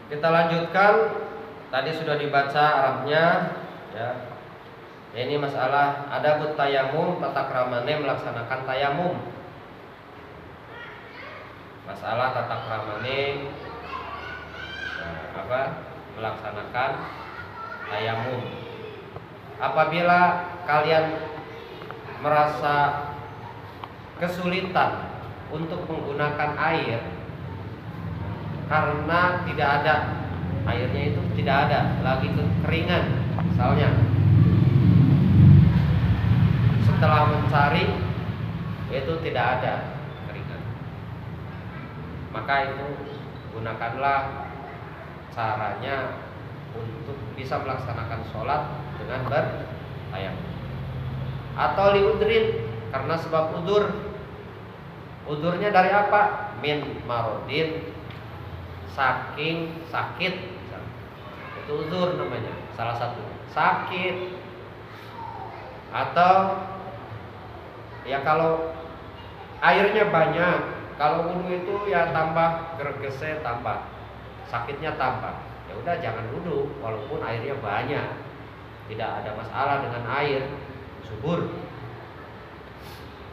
Kita lanjutkan. Tadi sudah dibaca Arabnya, ya. Ini masalah adabut tayamum, tata kramane melaksanakan tayamum. Masalah tata kramane melaksanakan tayamum. Apabila kalian merasa kesulitan untuk menggunakan air karena tidak ada airnya, itu tidak ada, lagi kekeringan misalnya, setelah mencari itu tidak ada keringan, maka itu gunakanlah caranya untuk bisa melaksanakan sholat dengan bertayamum. Atau liudrin, karena sebab udur. Udurnya dari apa? Min marodin, saking sakit. Itu udur namanya, salah satu sakit. Atau ya kalau airnya banyak, kalau wudu itu ya tambah gergese, tambah sakitnya tambah. Ya udah jangan wudu walaupun airnya banyak. Tidak ada masalah dengan air subur.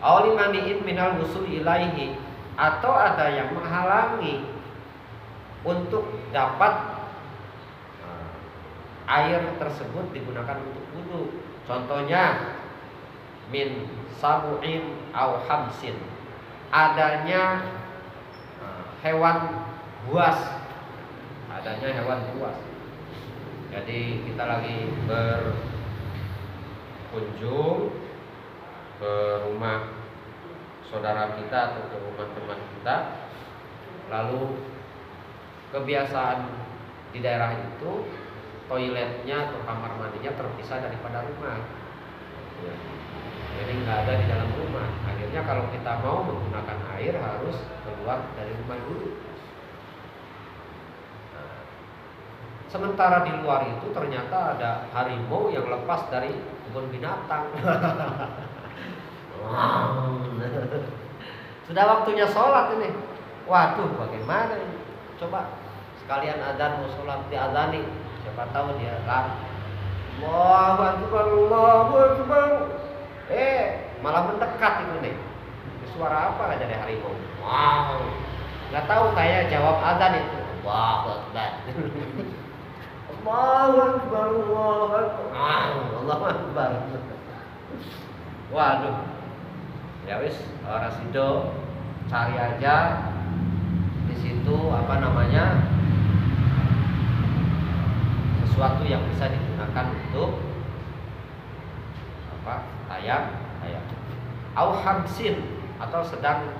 Aulimaniin minal wusul ilaihi, atau ada yang menghalangi untuk dapat air tersebut digunakan untuk wudu. Contohnya min sabu'in au hamsin, adanya hewan buas. Adanya hewan buas. Jadi kita lagi berkunjung ke rumah saudara kita atau ke rumah teman kita, lalu kebiasaan di daerah itu toiletnya atau kamar mandinya terpisah daripada rumah, ya. Jadi nggak ada di dalam rumah. Akhirnya kalau kita mau menggunakan air harus keluar dari rumah dulu. Sementara di luar itu ternyata ada harimau yang lepas dari kebun binatang. Sudah waktunya sholat ini. Waduh, bagaimana ini? Coba sekalian adzan mau sholat diadzani. Siapa tahu dia kan. Allahu Akbar, Allahu Akbar. Malah mendekat itu nih. Suara apa dari harimau? Wow. Nggak tahu, kayak jawab adzan itu. Allahu Akbar. Allahu Akbar, Allahu Akbar. Allahu Akbar. Waduh. Ya wis, orang sido cari aja di situ sesuatu yang bisa digunakan untuk tayam. Au hamsin, atau sedang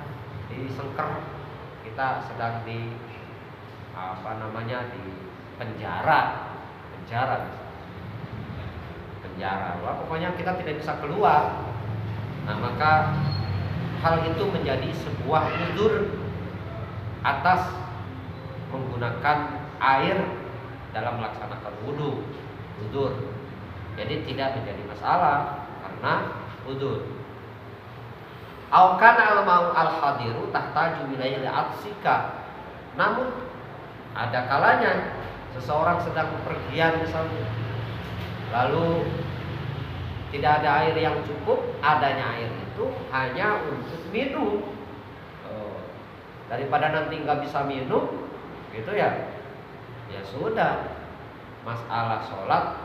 disengker, kita sedang di di penjara. Wah, pokoknya kita tidak bisa keluar. Nah, maka hal itu menjadi sebuah udzur atas menggunakan air dalam melaksanakan wudu. Udzur. Jadi tidak menjadi masalah karena udzur. Au kana al-ma'u al-hadiru tahtaju ila atsika. Namun ada kalanya seseorang sedang bepergian misalnya, lalu tidak ada air yang cukup, adanya air itu hanya untuk minum. Daripada nanti nggak bisa minum, gitu ya. Ya sudah, masalah sholat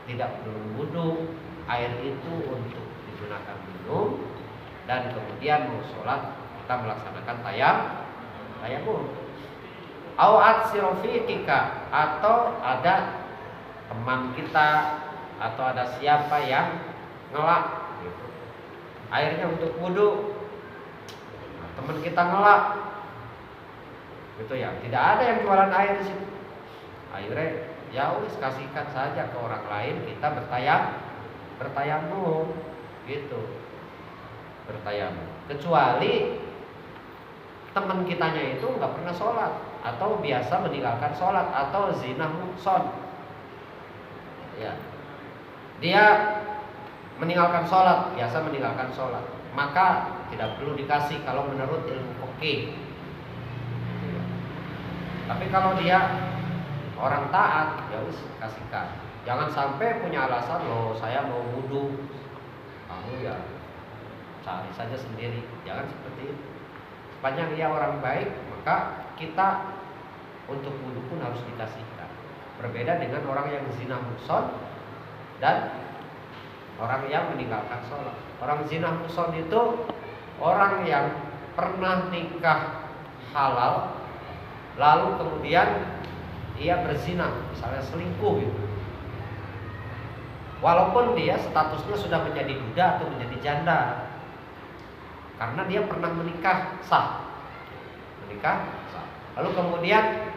tidak perlu wudu, air itu untuk digunakan minum, dan kemudian mau sholat kita melaksanakan tayamum. Awat sirofiqika, atau ada teman kita atau ada siapa yang ngelak gitu. Airnya untuk wudu, teman kita ngelak gitu ya, tidak ada yang jualan air di situ. Akhirnya ya wis kasihkan saja ke orang lain, kita bertayamum gitu. Bertayamum. Kecuali teman kitanya itu nggak pernah sholat, atau biasa meninggalkan sholat, atau zina muhson. Ya, dia meninggalkan sholat, biasa meninggalkan sholat, maka tidak perlu dikasih kalau menurut ilmu fikih. Tapi kalau dia orang taat, ya wis kasihkan. Jangan sampai punya alasan, loh saya mau wudu, kamu ya cari saja sendiri. Jangan seperti itu. Sepanjang ia orang baik, maka kita untuk wudu pun harus dikasihkan. Berbeda dengan orang yang zina muhson dan orang yang meninggalkan sholat. Orang zina muhson itu orang yang pernah nikah halal, lalu kemudian ia berzina, misalnya selingkuh gitu. Walaupun dia statusnya sudah menjadi duda atau menjadi janda, karena dia pernah menikah sah. Lalu kemudian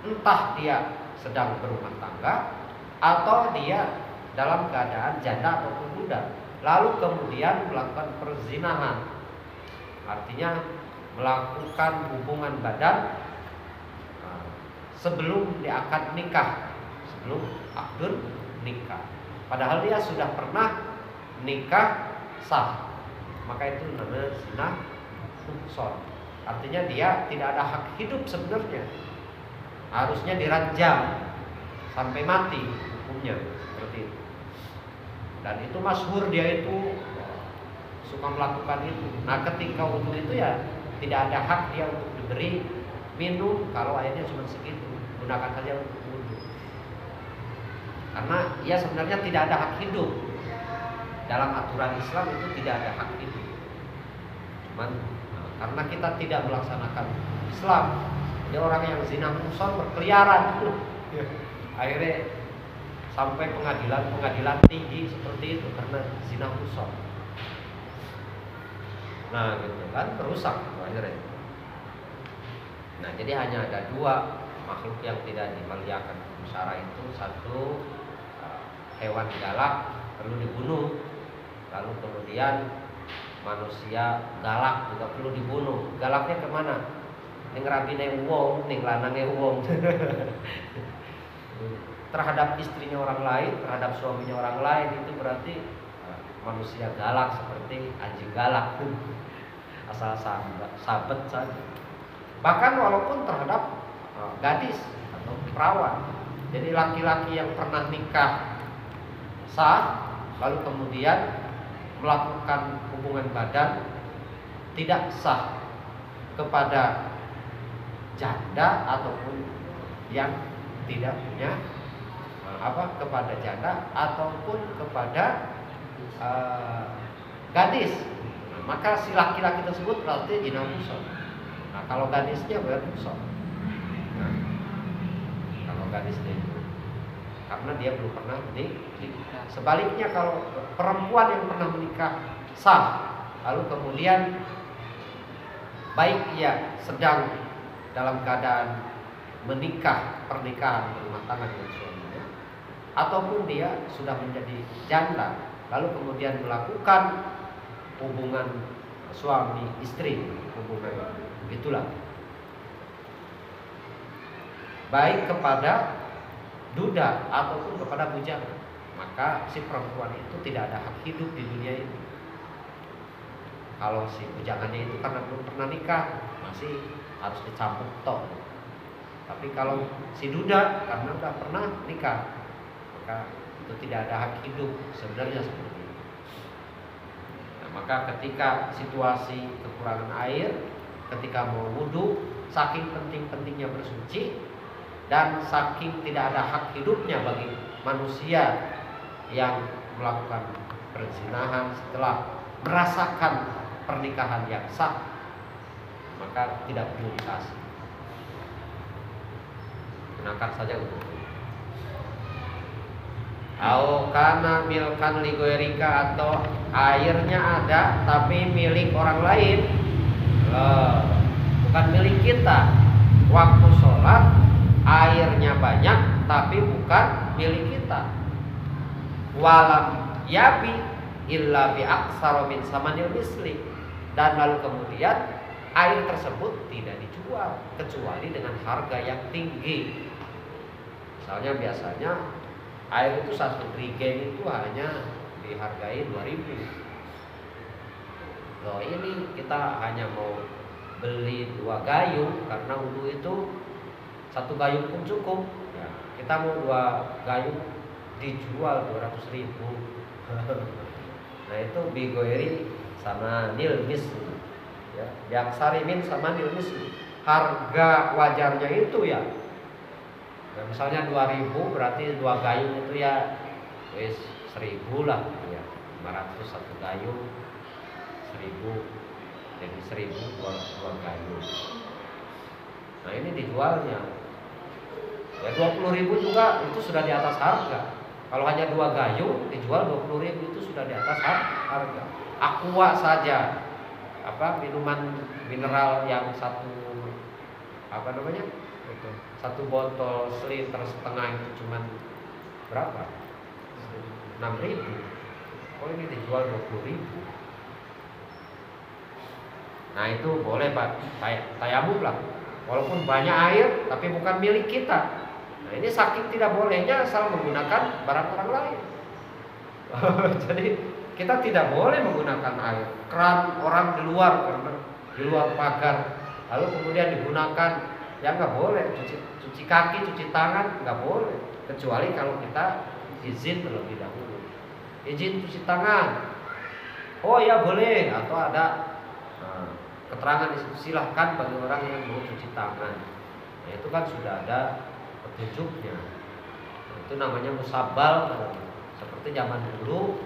entah dia sedang berumah tangga atau dia dalam keadaan janda ataupun duda, lalu kemudian melakukan perzinahan, artinya melakukan hubungan badan sebelum dia akad nikah, sebelum akdun nikah, padahal dia sudah pernah nikah sah, maka itu namanya zina muhson. Artinya dia tidak ada hak hidup sebenarnya, harusnya dirajam sampai mati hukumnya, seperti itu. Dan itu masyhur, dia itu suka melakukan itu. Nah ketika wudu itu ya tidak ada hak dia untuk diberi minum kalau airnya cuma segitu, gunakan saja untuk wudu. Karena ia sebenarnya tidak ada hak hidup. Dalam aturan Islam itu tidak ada hak hidup. Cuman karena kita tidak melaksanakan Islam, jadi orang yang zina muhson berkeliaran itu, akhirnya sampai pengadilan tinggi seperti itu karena zina muhson. Nah gitu kan, merusak akhirnya. Nah jadi hanya ada dua makhluk yang tidak dimuliakan hukum syara itu. Satu, hewan galak perlu dibunuh. Lalu kemudian manusia galak juga perlu dibunuh. Galaknya kemana? Ning rabine wong, ning lanange wong. Terhadap istrinya orang lain, terhadap suaminya orang lain, itu berarti manusia galak seperti anjing galak. Asal sabet saja. Bahkan walaupun terhadap gadis atau perawan. Jadi laki-laki yang pernah nikah sah lalu kemudian melakukan hubungan badan tidak sah kepada janda ataupun yang tidak punya kepada janda ataupun kepada gadis. Nah, maka si laki-laki tersebut berarti zina muhson. Nah, kalau gadisnya berarti muhson. Nah, kalau gadisnya itu karena dia belum pernah menikah. Sebaliknya kalau perempuan yang pernah menikah sah, lalu kemudian baik ia sedang dalam keadaan menikah, pernikahan berumah tangga dengan suaminya, ataupun dia sudah menjadi janda, lalu kemudian melakukan hubungan suami istri, hubungan itulah, baik kepada duda ataupun kepada bujang, maka si perempuan itu tidak ada hak hidup di dunia ini. Kalau si bujangannya itu karena belum pernah nikah, masih harus dicambuk tok. Tapi kalau si duda karena sudah pernah nikah, maka itu tidak ada hak hidup sebenarnya seperti itu. Nah, maka ketika situasi kekurangan air, ketika mau wudu, saking penting-pentingnya bersuci dan saking tidak ada hak hidupnya bagi manusia yang melakukan perzinahan setelah merasakan pernikahan yang sah, maka tidak perlu dikasih. Gunakan saja untuk karena milkan ligoerika, atau airnya ada tapi milik orang lain, bukan milik kita. Waktu sholat airnya banyak tapi bukan milik kita. Walam yabi illa bi aksara min samanil misli, dan lalu kemudian air tersebut tidak dijual kecuali dengan harga yang tinggi. Misalnya biasanya air itu 1 trigen itu hanya dihargai 2.000. Loh, ini kita hanya mau beli 2 gayung karena wudu itu satu gayung pun cukup. Ya, kita mau 2 gayung dijual 200.000. Nah itu bigoiri sama nilmis, ya, biaksarimin sama nilmis. Harga wajarnya itu ya, nah, misalnya 2.000 berarti 2 gayung itu ya wis 1.000 lah ya, 500 satu gayung, 1.000 jadi 1.000 dua gayung. Nah ini dijualnya ya 20.000 juga, itu sudah di atas harga. Kalau hanya 2 gayung dijual 20.000 itu sudah di atas harga. Aqua saja, minuman mineral yang satu botol seliter setengah itu cuman berapa? 6.000. Oh ini dijual 20.000. Nah itu boleh Pak, tayamum lah. Walaupun banyak air tapi bukan milik kita. Nah ini saking tidak bolehnya asal menggunakan barang orang lain. Jadi kita tidak boleh menggunakan air keran orang di luar pagar, lalu kemudian digunakan, ya nggak boleh. Cuci kaki, cuci tangan nggak boleh, kecuali kalau kita izin terlebih dahulu. Izin cuci tangan, oh ya boleh, atau ada keterangan silahkan bagi orang yang mau cuci tangan. Nah, itu kan sudah ada petunjuknya. Nah, itu namanya musabal. Seperti zaman dulu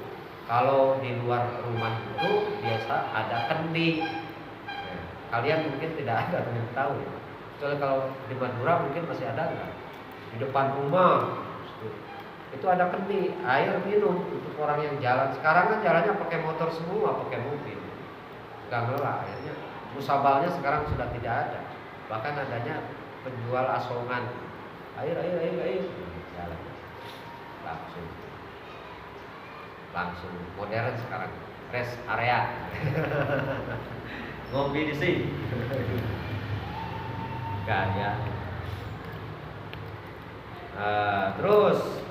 kalau di luar rumah itu biasa ada kendi. Nah, kalian mungkin tidak ada yang tahu ya. Kecuali kalau di Madura mungkin masih ada nggak? Di depan rumah itu ada kendi, air minum untuk orang yang jalan. Sekarang kan jalannya pakai motor semua, pakai mobil, nggak ngelah akhirnya. Musabalnya sekarang sudah tidak ada. Bahkan adanya penjual asongan, air jalan langsung modern sekarang, rest area. Ngopi di sini. Kan ya. Terus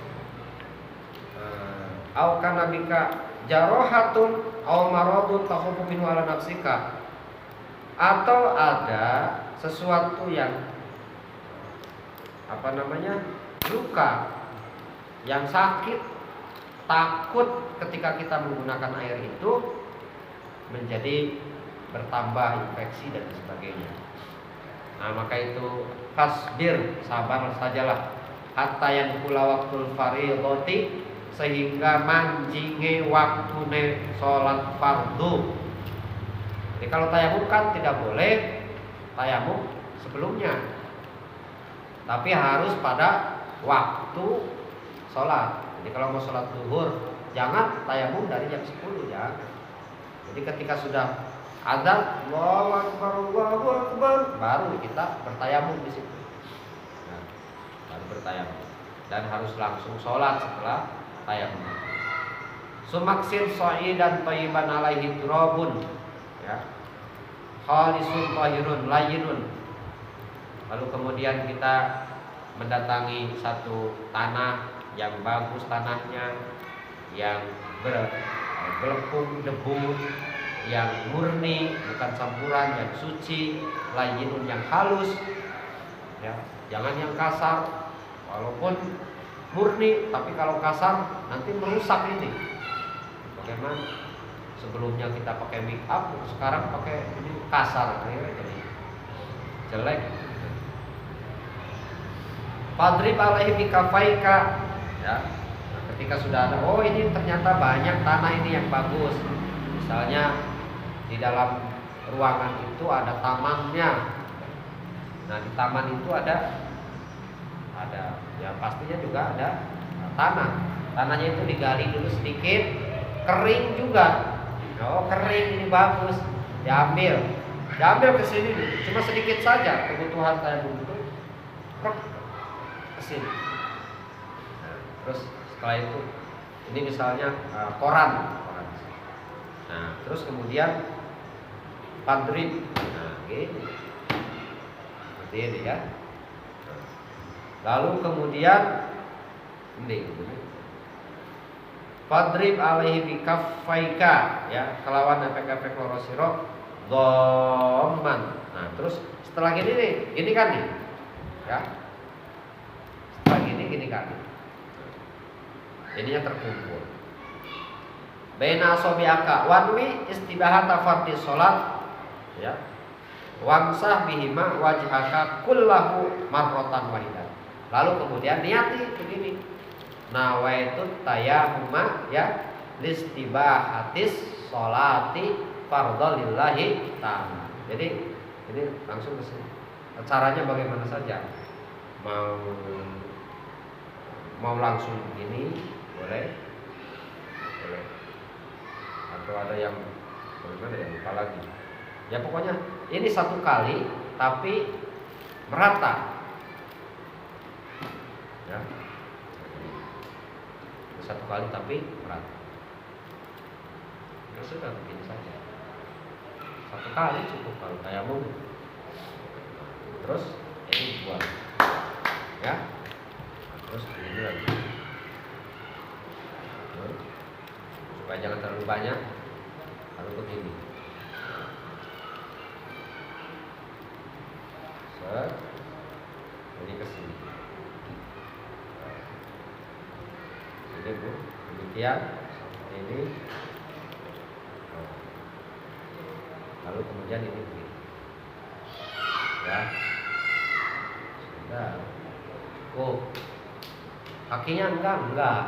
au kana bika jarohatun au maradun takhufu minhu ala nafsika, atau ada sesuatu yang luka yang sakit, takut ketika kita menggunakan air itu menjadi bertambah infeksi dan sebagainya. Nah maka itu fasbir, sabar sajalah, hatta yang kula waktul fardhoti, sehingga manjinge waktune sholat fardu. Jadi kalau tayamum kan tidak boleh tayamum sebelumnya, tapi harus pada waktu sholat. Jadi kalau mau sholat zuhur jangan tayamum dari jam 10, jangan. Jadi ketika sudah adzan Allahu Akbar baru kita bertayamum di situ. Nah, baru bertayamum dan harus langsung sholat setelah tayamum. Sumaksir sha'idan thayyiban alaihi turabun, ya. Khalisun tahirun layyinun. Lalu kemudian kita mendatangi satu tanah yang bagus, tanahnya yang berbelepung debu, yang murni, bukan campuran, yang suci, layyinun yang halus, ya. Jangan yang kasar. Walaupun murni tapi kalau kasar nanti merusak ini. Bagaimana? Sebelumnya kita pakai make up, sekarang pakai ini kasar, akhirnya jadi jelek. Fadrib alaihi bikafaika, ya. Nah, ketika sudah ada, oh ini ternyata banyak tanah ini yang bagus. Misalnya di dalam ruangan itu ada tamannya. Nah di taman itu ada ya pastinya juga ada tanah. Tanahnya itu digali dulu sedikit, kering juga. Oh kering ini bagus, diambil ke sini, cuma sedikit saja kebutuhan saya dulu, ke sini. Nah, terus setelah itu ini misalnya koran. Nah terus kemudian padrib, nah gini, seperti ini ya. Lalu kemudian ini fadrib alaihi bikaffaika, ya, kelawan efek-efek loro sira dhamman. Nah, terus setelah gini kan nih. Ya. gini kali. Ininya terkumpul. Baina asabi'aka wanwi istibahata fardhi sholat, ya. Wamsah bihima wajhaka kullahu marratan wahidah. Lalu kemudian niati begini. Nawaitu tayammuma ya listibahatis sholati fardhalillahi ta'ala. Jadi ini langsung ke sini. Caranya bagaimana saja. Mau langsung begini boleh. Boleh. Atau ada yang bagaimana ya, lupa lagi. Ya pokoknya ini satu kali tapi merata. Ya. Satu kali tapi merata. Ya sudah begini saja. Satu kali cukup kalau tayamum. Terus ini buat. Ya. Terus ini lagi. Supaya jangan terlalu banyak. Lalu begini. Ini ke sini. Ini Bu, demikian seperti ini. Lalu kemudian ini begini. Ya. Sudah. Oh. Kakinya enggak.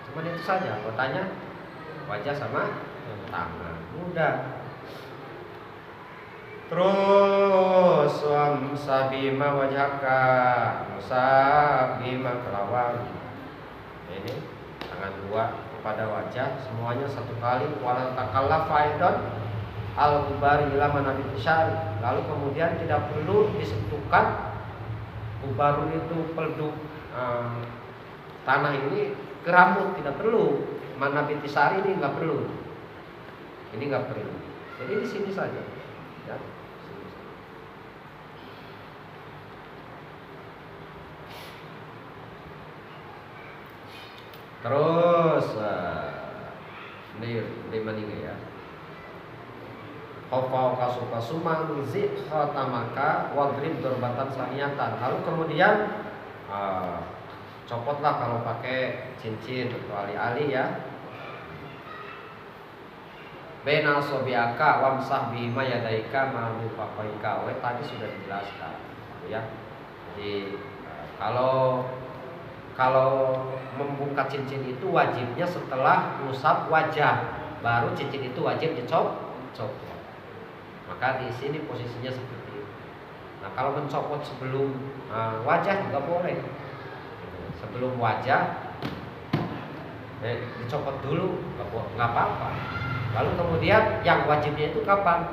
Cuma itu saja. Anggotanya wajah sama tangan. Mudah. Terus wamsabima wajhaka musabima kelawan. Ini tangan dua kepada wajah semuanya satu kali. Wala takallaf aidan al-gubari ila manabi syari. Lalu kemudian tidak perlu disentuhkan gubarun itu pelduk tanah ini ke rambut, tidak perlu. Manabi syari ini enggak perlu. Ini enggak perlu. Jadi di sini saja. Ya. Terus ini mana ya? Khafau kasumang zikhatamaka wadrib dorbatan saniyatan. Lalu kemudian copotlah kalau pakai cincin atau ali-ali ya. Baina asabi'aka wamsah bima yadaika ma mufaqaika. Tadi sudah dijelaskan ya. Jadi kalau membuka cincin itu wajibnya setelah ngusap wajah, baru cincin itu wajib dicopot. Maka di sini posisinya seperti itu. Nah kalau mencopot sebelum wajah juga boleh. Sebelum wajah dicopot dulu nggak apa-apa. Lalu kemudian yang wajibnya itu kapan?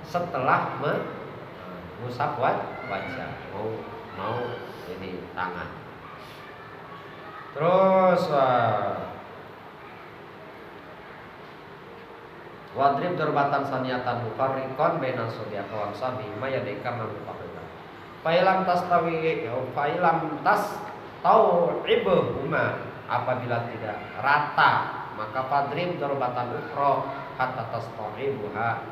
Setelah mengusap wajah, mau ini tangan. Terus wadrib dorbatan saniyatan mufarriqan baina subyaka wa sabi ma yadika manfaqatan. Failam tas tau'ibuhuma, apabila tidak rata maka fadrib dorbatan ukhra hatta tastau'ibuha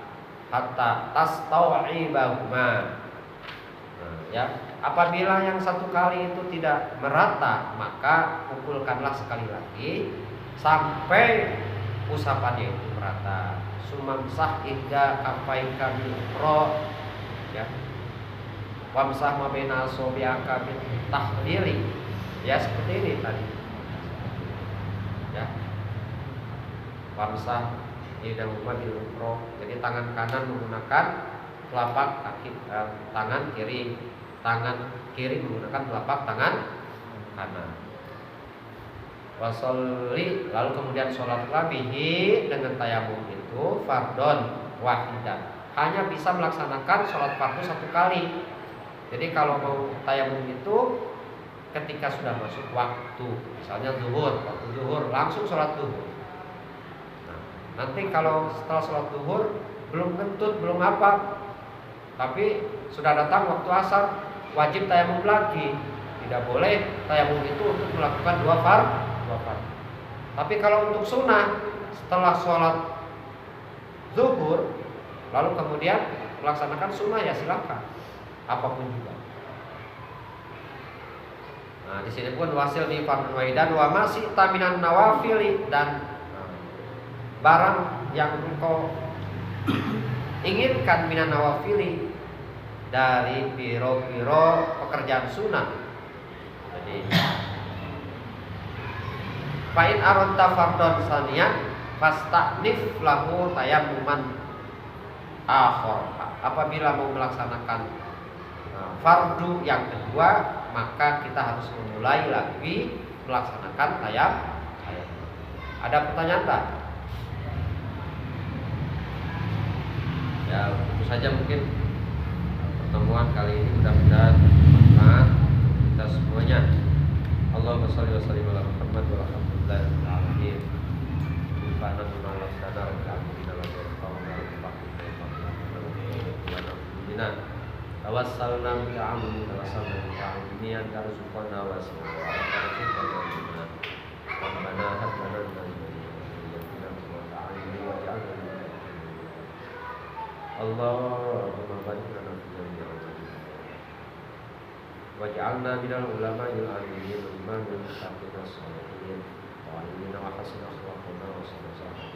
hatta tastau'ibahuma. Ya, apabila yang satu kali itu tidak merata, maka pukulkanlah sekali lagi sampai usapannya itu merata. Sumamsah ihda kafaika bil ukhra, ya. Wamsah ma baina asabi'aka bil tahlili. Ya, seperti ini tadi. Ya. Wamsah ihda bil ukhra. Jadi tangan kanan menggunakan telapak kaki, tangan kiri. Tangan kiri menggunakan telapak tangan kanan. Wasolli, lalu kemudian sholatlah bihi dengan tayamum itu fardhon wahidan. Hanya bisa melaksanakan sholat fardu satu kali. Jadi kalau mau tayamum itu ketika sudah masuk waktu, misalnya zuhur, waktu zuhur langsung sholat zuhur. Nah, nanti kalau setelah sholat zuhur belum kentut, belum apa, tapi sudah datang waktu asar, wajib tayamum lagi. Tidak boleh tayamum itu untuk melakukan dua fardhu. Tapi kalau untuk sunnah, setelah sholat zuhur lalu kemudian melaksanakan sunnah, ya silakan, apapun juga. Nah, di sini pun wasil di fardun wahidan wa masih taminan nawafili, dan barang yang engkau inginkan minan nawafili dari piro-piro pekerjaan sunnah. Jadi fa'in aronta fardon saniyan fasta'nif lahu tayammuman akhar. Apabila mau melaksanakan fardu yang kedua, maka kita harus memulai lagi melaksanakan tayamum. Ada pertanyaan tak? Ya, itu saja mungkin pertemuan kali ini, mudah-mudahan bermanfaat kita semuanya. Allahumma shalli wa sallim ala Muhammad wa alhamdulillahil alamin. Subhana Allah sadar kami dalam berkata tawassalna bika amin tawassalna bika amin anta rizqana wa anta rizqana rabbana hab lana min ladunka qurrata a'yun waj'alna Allahumma barik lana fi dunya waj'alna minal ulama'il amilin wa imamil muttaqin as-salihin wa alimina wa hasuna akhlaqana wa sallallahu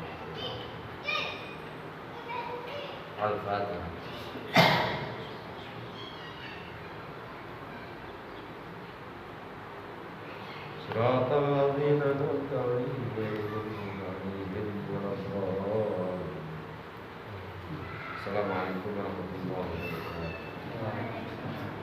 Al-Fatihah. Siratal ladzina an'amta 'alaihim Assalamualaikum warahmatullahi wabarakatuh.